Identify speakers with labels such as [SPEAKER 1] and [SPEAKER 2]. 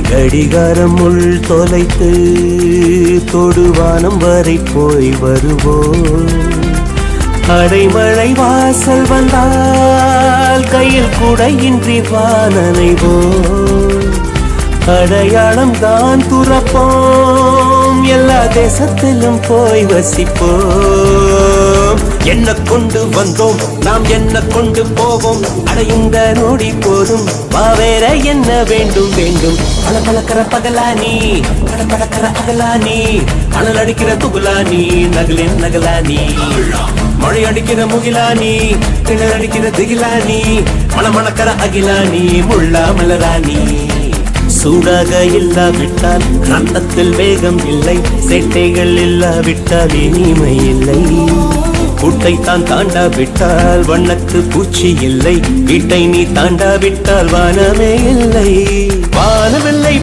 [SPEAKER 1] கடிகாரம் உள் தொலைத்து தொடுவானம் வரை போய் வருவோம். அடைமழை வாசல் வந்தால் கையில் குடையின்றி வானனைவோம். அடையாளம் தான் துறப்போம், எல்லா தேசத்திலும் போய் வசிப்போம். என்ன கொண்டு வந்தோம் நாம் என்ன கொண்டு போவோம், அடையுந்த நோடி போதும் வேற என்ன வேண்டும் வேண்டும். பல பழக்கிற பகலானி கடப்படக்கிற அகலானி, அனல் அடிக்கிற துகுலானி நகலின் நகலானி, மழை அடிக்கிற முகிலானி கிணல் அடிக்கிற திகிலானி, மணமணக்கிற அகிலானி முள்ளா மலராணி. சூடாக இல்லாவிட்டால் ரத்தத்தில் வேகம் இல்லை, சேட்டைகள் இல்லாவிட்டால் இனிமை இல்லை. கூட்டைத்தான் தாண்டாவிட்டால் வண்ணத்து பூச்சி இல்லை, வீட்டை நீ தாண்டாவிட்டால் வானமே இல்லை. வானமில்லை